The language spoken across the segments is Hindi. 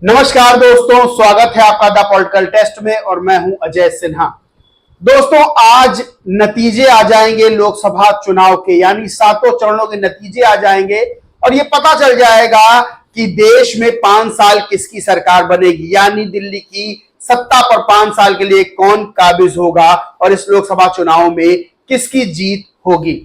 नमस्कार दोस्तों, स्वागत है आपका द पॉलिटिकल टेस्ट में और मैं हूं अजय सिन्हा। दोस्तों, आज नतीजे आ जाएंगे लोकसभा चुनाव के, यानी 7 चरणों के नतीजे आ जाएंगे और ये पता चल जाएगा कि देश में 5 साल किसकी सरकार बनेगी, यानी दिल्ली की सत्ता पर 5 साल के लिए कौन काबिज होगा और इस लोकसभा चुनाव में किसकी जीत होगी।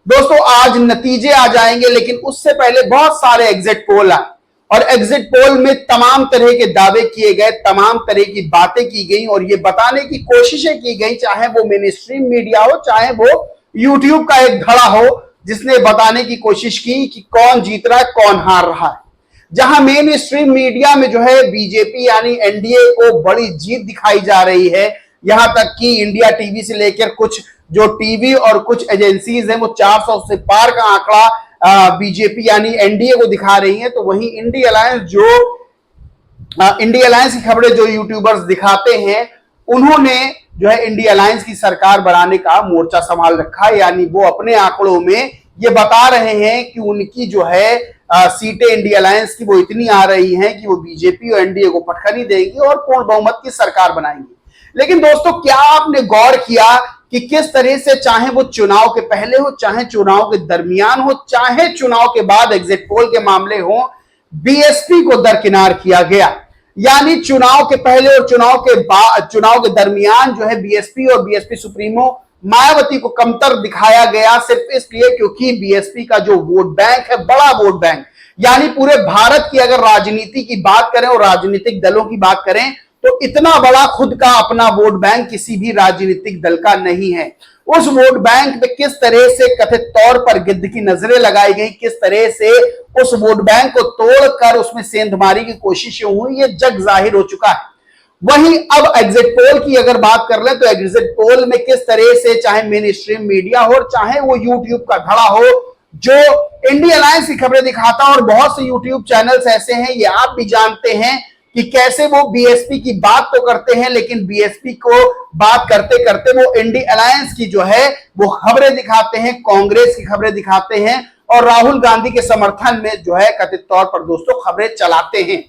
दोस्तों, आज नतीजे आ जाएंगे, लेकिन उससे पहले बहुत सारे एग्जिट पोल आए और एग्जिट पोल में तमाम तरह के दावे किए गए, तमाम तरह की बातें की गई और ये बताने की कोशिशें की गई, चाहे वो मेन स्ट्रीम मीडिया हो, चाहे वो यूट्यूब का एक धड़ा हो, जिसने बताने की कोशिश की कि कौन जीत रहा है, कौन हार रहा है। जहां मेन स्ट्रीम मीडिया में जो है बीजेपी यानी एनडीए को बड़ी जीत दिखाई जा रही है, यहां तक कि इंडिया टीवी से लेकर कुछ जो टीवी और कुछ एजेंसीज हैं वो 400 से पार का आंकड़ा बीजेपी यानी एनडीए को दिखा रही हैं, तो वहीं इंडिया अलायंस की खबरें जो यूट्यूबर्स दिखाते हैं, उन्होंने जो है इंडिया अलायंस की सरकार बनाने का मोर्चा संभाल रखा है। यानी वो अपने आंकड़ों में ये बता रहे हैं कि उनकी जो है सीटें इंडिया अलायंस की वो इतनी आ रही हैं कि वो बीजेपी और एनडीए को पटखनी देंगी और पूर्ण बहुमत की सरकार बनाएंगी। लेकिन दोस्तों, क्या आपने गौर किया कि किस तरह से, चाहे वो चुनाव के पहले हो, चाहे चुनाव के दरमियान हो, चाहे चुनाव के बाद एग्जिट पोल के मामले हो, बीएसपी को दरकिनार किया गया। यानी चुनाव के पहले और चुनाव के दरमियान जो है बीएसपी और बीएसपी सुप्रीमो मायावती को कमतर दिखाया गया, सिर्फ इसलिए क्योंकि बीएसपी का जो वोट बैंक है, बड़ा वोट बैंक, यानी पूरे भारत की अगर राजनीति की बात करें और राजनीतिक दलों की बात करें तो इतना बड़ा खुद का अपना वोट बैंक किसी भी राजनीतिक दल का नहीं है। उस वोट बैंक पे किस तरह से कथित तौर पर गिद्ध की नजरें लगाई गई, किस तरह से उस वोट बैंक को तोड़कर उसमें सेंधमारी की कोशिशें हुई, ये जग जाहिर हो चुका है। वहीं अब एग्जिट पोल की अगर बात कर ले तो एग्जिट पोल में किस तरह से, चाहे मेन स्ट्रीम मीडिया हो, चाहे वो यूट्यूब का धड़ा हो जो इंडिया अलायंस की खबरें दिखाता, और बहुत से यूट्यूब चैनल्स ऐसे हैं, ये आप भी जानते हैं कि कैसे वो बीएसपी की बात तो करते हैं, लेकिन बीएसपी को बात करते करते वो इंडिया अलायंस की जो है वो खबरें दिखाते हैं, कांग्रेस की खबरें दिखाते हैं और राहुल गांधी के समर्थन में जो है कथित तौर पर दोस्तों खबरें चलाते हैं।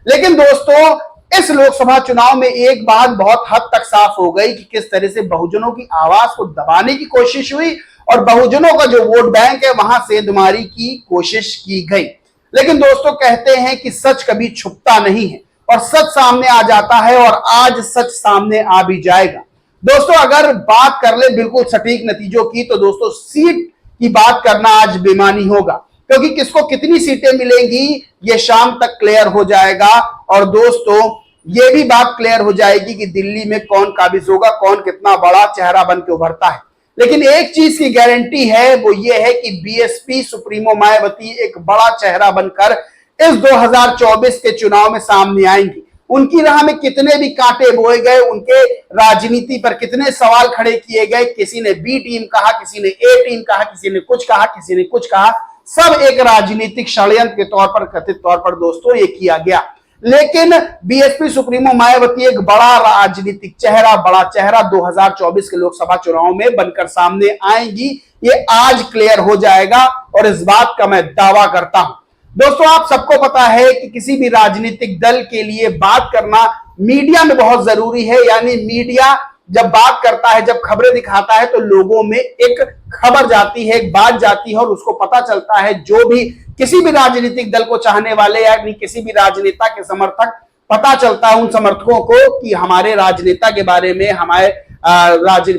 लेकिन दोस्तों, इस लोकसभा चुनाव में एक बात बहुत हद तक साफ हो गई कि किस तरह से बहुजनों की आवाज को दबाने की कोशिश हुई और बहुजनों का जो वोट बैंक है वहां सेंधमारी की कोशिश की गई। लेकिन दोस्तों, कहते हैं कि सच कभी छुपता नहीं है और सच सामने आ जाता है, और आज सच सामने आ भी जाएगा। दोस्तों, अगर बात कर ले बिल्कुल सटीक नतीजों की, तो दोस्तों सीट की बात करना आज बेमानी होगा, क्योंकि किसको कितनी सीटें मिलेंगी ये शाम तक क्लियर हो जाएगा। और दोस्तों, ये भी बात क्लियर हो जाएगी कि दिल्ली में कौन काबिज होगा, कौन कितना बड़ा चेहरा बन के उभरता है। लेकिन एक चीज की गारंटी है, वो ये है कि बीएसपी सुप्रीमो मायावती एक बड़ा चेहरा बनकर इस 2024 के चुनाव में सामने आएंगी। उनकी राह में कितने भी कांटे बोए गए, उनके राजनीति पर कितने सवाल खड़े किए गए, किसी ने बी टीम कहा, किसी ने ए टीम कहा, किसी ने कुछ कहा, किसी ने कुछ कहा, सब एक राजनीतिक षड्यंत्र के तौर पर, कथित तौर पर दोस्तों ये किया गया। लेकिन बीएसपी सुप्रीमो मायावती एक बड़ा राजनीतिक चेहरा, बड़ा चेहरा 2024 के लोकसभा चुनाव में बनकर सामने आएंगी, ये आज क्लियर हो जाएगा और इस बात का मैं दावा करता हूं। दोस्तों, आप सबको पता है कि किसी भी राजनीतिक दल के लिए बात करना मीडिया में बहुत जरूरी है। यानी मीडिया जब बात करता है, जब खबरें दिखाता है, तो लोगों में एक खबर जाती है, एक बात जाती है और उसको पता चलता है, जो भी किसी भी राजनीतिक दल को चाहने वाले या किसी भी राजनेता के समर्थक, पता चलता है उन समर्थकों को कि हमारे राजनेता के बारे में, हमारे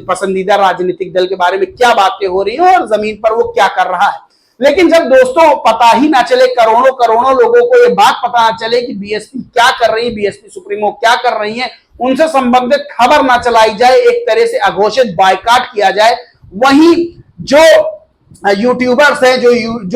पसंदीदा राजनीतिक दल के बारे में क्या बातें हो रही हैं और जमीन पर वो क्या कर रहा है। लेकिन जब दोस्तों पता ही ना चले, करोड़ों करोड़ों लोगों को ये बात पता ना चले कि बीएसपी क्या कर रही है, बीएसपी सुप्रीमो क्या कर रही है, उनसे संबंधित खबर ना चलाई जाए, एक तरह से अघोषित बायकॉट किया जाए, वहीं जो यूट्यूबर्स हैं, जो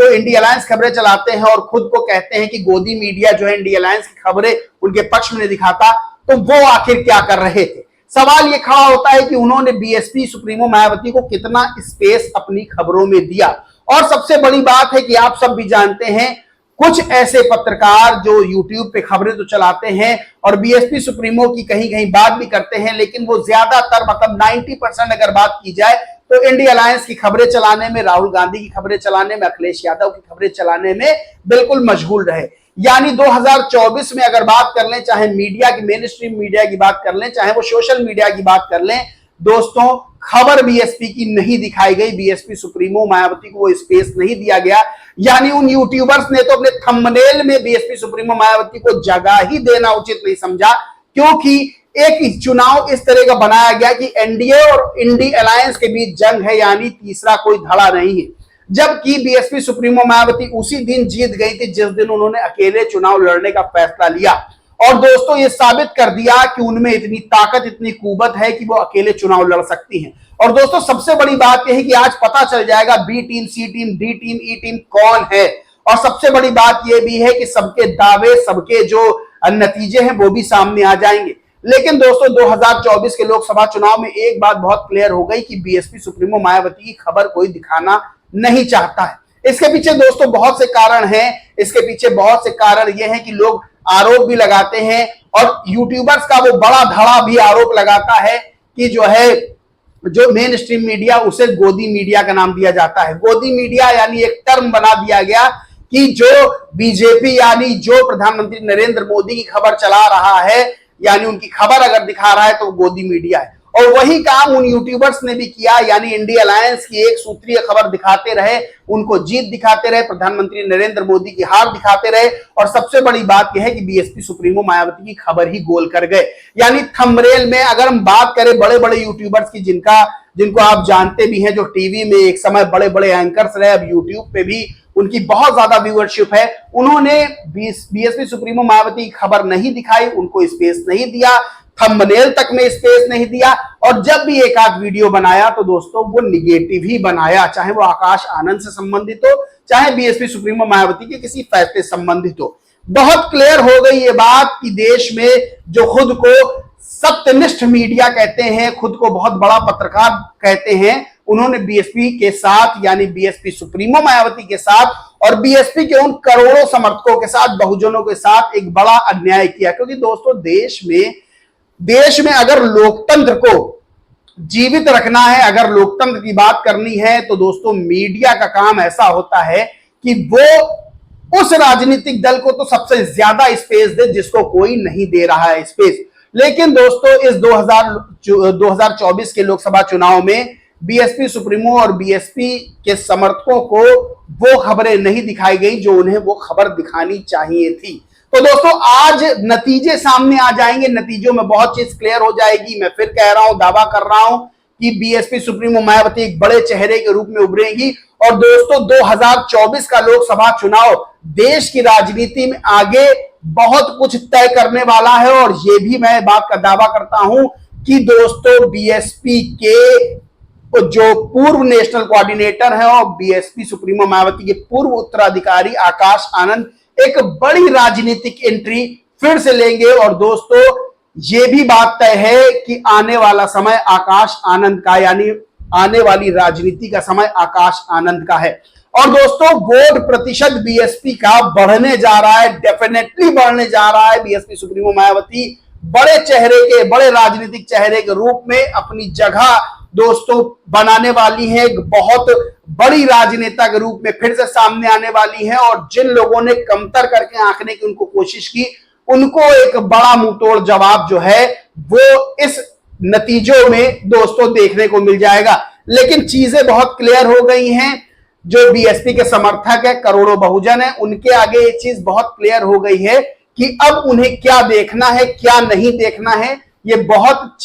इंडिया अलायंस खबरें चलाते हैं और खुद को कहते हैं कि गोदी मीडिया जो है इंडिया अलायंस की खबरें उनके पक्ष में नहीं दिखाता, तो वो आखिर क्या कर रहे थे। सवाल ये खड़ा होता है कि उन्होंने बीएसपी सुप्रीमो मायावती को कितना स्पेस अपनी खबरों में दिया। और सबसे बड़ी बात है कि आप सब भी जानते हैं, कुछ ऐसे पत्रकार जो यूट्यूब पे खबरें तो चलाते हैं और बीएसपी सुप्रीमो की कहीं कहीं बात भी करते हैं, लेकिन वो ज्यादातर, मतलब 90% अगर बात की जाए तो इंडिया अलायंस की खबरें चलाने में, राहुल गांधी की खबरें चलाने में, अखिलेश यादव की खबरें चलाने में बिल्कुल मशगूल रहे। यानी 2024 में अगर बात कर लें, चाहे मीडिया की, मेन स्ट्रीम मीडिया की बात कर लें, चाहे वो सोशल मीडिया की बात कर लें, दोस्तों खबर बीएसपी की नहीं दिखाई गई। बीएसपी सुप्रीमो मायावती को वो स्पेस नहीं दिया गया। यानी उन यूट्यूबर्स ने तो अपने थंबनेल में बीएसपी सुप्रीमो मायावती को जगह ही देना उचित नहीं समझा, क्योंकि एक चुनाव इस तरह का बनाया गया कि एनडीए और इंडी अलायंस के बीच जंग है, यानी तीसरा कोई धड़ा नहीं है। जबकि बीएसपी सुप्रीमो मायावती उसी दिन जीत गई थी जिस दिन उन्होंने अकेले चुनाव लड़ने का फैसला लिया। और दोस्तों ये साबित कर दिया कि उनमें इतनी ताकत, इतनी कुवत है कि वो अकेले चुनाव लड़ सकती हैं। और दोस्तों सबसे बड़ी बात यह है कि आज पता चल जाएगा बी टीम, सी टीम, डी टीम, ई टीम कौन है। और सबसे बड़ी बात यह भी है कि सबके दावे, सबके जो नतीजे हैं वो भी सामने आ जाएंगे। लेकिन दोस्तों 2024 के लोकसभा चुनाव में एक बात बहुत क्लियर हो गई कि बीएसपी सुप्रीमो मायावती की खबर कोई दिखाना नहीं चाहता है। इसके पीछे दोस्तों बहुत से कारण हैं। इसके पीछे बहुत से कारण यह है कि लोग आरोप भी लगाते हैं, और यूट्यूबर्स का वो बड़ा धड़ा भी आरोप लगाता है कि जो मेन स्ट्रीम मीडिया, उसे गोदी मीडिया का नाम दिया जाता है। गोदी मीडिया यानी एक टर्म बना दिया गया कि जो बीजेपी यानी जो प्रधानमंत्री नरेंद्र मोदी की खबर चला रहा है, यानी उनकी खबर अगर दिखा रहा है तो गोदी मीडिया है। और वही काम उन यूट्यूबर्स ने भी किया, यानी इंडिया अलायंस की एक सूत्रीय खबर दिखाते रहे, उनको जीत दिखाते रहे, प्रधानमंत्री नरेंद्र मोदी की हार दिखाते रहे। और सबसे बड़ी बात यह है कि बीएसपी सुप्रीमो मायावती की खबर ही गोल कर गए। यानी थंबनेल में अगर हम बात करें बड़े बड़े यूट्यूबर्स की, जिनको आप जानते भी हैं, जो टीवी में एक समय बड़े बड़े एंकर्स रहे, अब यूट्यूब पे भी उनकी बहुत ज्यादा व्यूअरशिप है, उन्होंने बीएसपी सुप्रीमो मायावती की खबर नहीं दिखाई, उनको स्पेस नहीं दिया, थंबनेल तक में स्पेस नहीं दिया। और जब भी एक आध वीडियो बनाया तो दोस्तों वो निगेटिव ही बनाया, चाहे वो आकाश आनंद से संबंधित हो, चाहे बीएसपी सुप्रीमो मायावती के किसी फैसले से संबंधित हो। बहुत क्लियर हो गई ये बात कि देश में जो खुद को सत्यनिष्ठ मीडिया कहते हैं, खुद को बहुत बड़ा पत्रकार कहते हैं, उन्होंने बीएसपी के साथ, यानी बीएसपी सुप्रीमो मायावती के साथ और बीएसपी के उन करोड़ों समर्थकों के साथ, बहुजनों के साथ एक बड़ा अन्याय किया। क्योंकि दोस्तों देश में अगर लोकतंत्र को जीवित रखना है, अगर लोकतंत्र की बात करनी है, तो दोस्तों मीडिया का काम ऐसा होता है कि वो उस राजनीतिक दल को तो सबसे ज्यादा स्पेस दे जिसको कोई नहीं दे रहा है स्पेस। लेकिन दोस्तों इस 2024 के लोकसभा चुनाव में बीएसपी सुप्रीमो और बीएसपी के समर्थकों को वो खबरें नहीं दिखाई गई जो उन्हें वो खबर दिखानी चाहिए थी। तो दोस्तों आज नतीजे सामने आ जाएंगे, नतीजों में बहुत चीज क्लियर हो जाएगी। मैं फिर कह रहा हूं, दावा कर रहा हूं कि बीएसपी सुप्रीमो मायावती एक बड़े चेहरे के रूप में उभरेंगी। और दोस्तों 2024 का लोकसभा चुनाव देश की राजनीति में आगे बहुत कुछ तय करने वाला है। और ये भी मैं बात का दावा करता हूं कि दोस्तों बीएसपी के जो पूर्व नेशनल कोऑर्डिनेटर हैं और बीएसपी सुप्रीमो मायावती के पूर्व उत्तराधिकारी आकाश आनंद एक बड़ी राजनीतिक एंट्री फिर से लेंगे। और दोस्तों ये भी बात तय है कि आने वाला समय आकाश आनंद का, यानी आने वाली राजनीति का समय आकाश आनंद का है। और दोस्तों वोट प्रतिशत बीएसपी का बढ़ने जा रहा है, डेफिनेटली बढ़ने जा रहा है। बीएसपी सुप्रीमो मायावती बड़े चेहरे के, बड़े राजनीतिक चेहरे के रूप में अपनी जगह दोस्तों बनाने वाली है, एक बहुत बड़ी राजनेता के रूप में फिर से सामने आने वाली है। और जिन लोगों ने कमतर करके आंकने की उनको कोशिश की, उनको एक बड़ा मुंहतोड़ जवाब जो है वो इस नतीजों में दोस्तों देखने को मिल जाएगा। लेकिन चीजें बहुत क्लियर हो गई हैं। जो बीएसपी के समर्थक है, करोड़ों बहुजन है, उनके आगे ये चीज बहुत क्लियर हो गई है कि अब उन्हें क्या देखना है, क्या नहीं देखना है। ये बहुत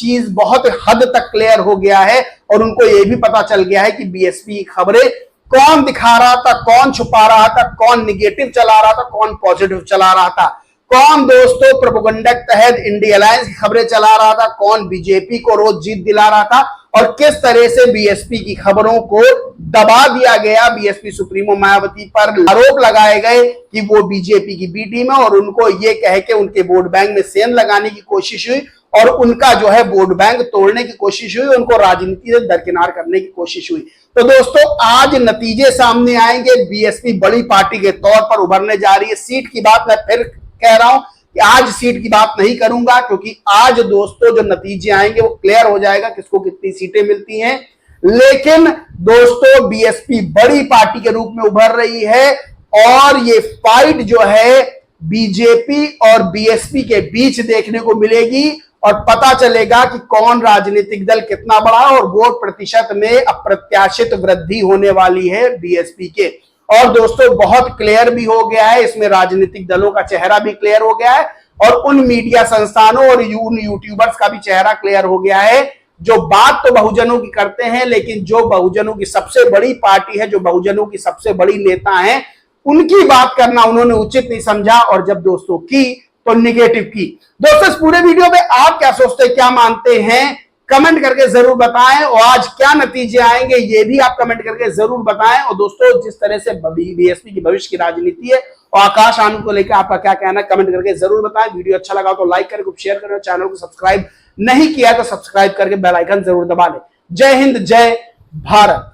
हद तक क्लियर हो गया है। और उनको ये भी पता चल गया है कि बीएसपी की खबरें कौन दिखा रहा था, कौन छुपा रहा था, कौन निगेटिव चला रहा था, कौन पॉजिटिव चला रहा था, कौन दोस्तों प्रोपेगेंडा के तहत इंडिया अलायंस की खबरें चला रहा था, कौन बीजेपी को रोज जीत दिला रहा था, और किस तरह से बीएसपी की खबरों को दबा दिया गया। बीएसपी सुप्रीमो मायावती पर आरोप लगाए गए कि वो बीजेपी की बी टीम है, और उनको ये कह के उनके वोट बैंक में सेंध लगाने की कोशिश हुई और उनका जो है वोट बैंक तोड़ने की कोशिश हुई, उनको राजनीति से दरकिनार करने की कोशिश हुई। तो दोस्तों आज नतीजे सामने आएंगे। बीएसपी बड़ी पार्टी के तौर पर उभरने जा रही है। सीट की बात मैं फिर कह रहा हूं कि आज सीट की बात नहीं करूंगा, क्योंकि आज दोस्तों जो नतीजे आएंगे वो क्लियर हो जाएगा किसको कितनी सीटें मिलती हैं। लेकिन दोस्तों बीएसपी बड़ी पार्टी के रूप में उभर रही है, और ये फाइट जो है बीजेपी और बीएसपी के बीच देखने को मिलेगी और पता चलेगा कि कौन राजनीतिक दल कितना बड़ा और वोट प्रतिशत में अप्रत्याशित वृद्धि होने वाली है बीएसपी के। और दोस्तों बहुत क्लियर भी हो गया है, इसमें राजनीतिक दलों का चेहरा भी क्लियर हो गया है और उन मीडिया संस्थानों और यूट्यूबर्स का भी चेहरा क्लियर हो गया है जो बात तो बहुजनों की करते हैं, लेकिन जो बहुजनों की सबसे बड़ी पार्टी है, जो बहुजनों की सबसे बड़ी नेता है, उनकी बात करना उन्होंने उचित नहीं समझा और जब दोस्तों की तो निगेटिव की। दोस्तों इस पूरे वीडियो में आप क्या सोचते हैं, क्या मानते हैं, कमेंट करके जरूर बताएं और आज क्या नतीजे आएंगे ये भी आप कमेंट करके जरूर बताएं। और दोस्तों जिस तरह से बीएसपी की भविष्य की राजनीति है और आकाश आनंद को लेकर आपका क्या कहना है कमेंट करके जरूर बताएं। वीडियो अच्छा लगा तो लाइक करें, शेयर करें, चैनल को सब्सक्राइब नहीं किया तो सब्सक्राइब करके बेल आइकन जरूर दबा लें। जय हिंद, जय भारत।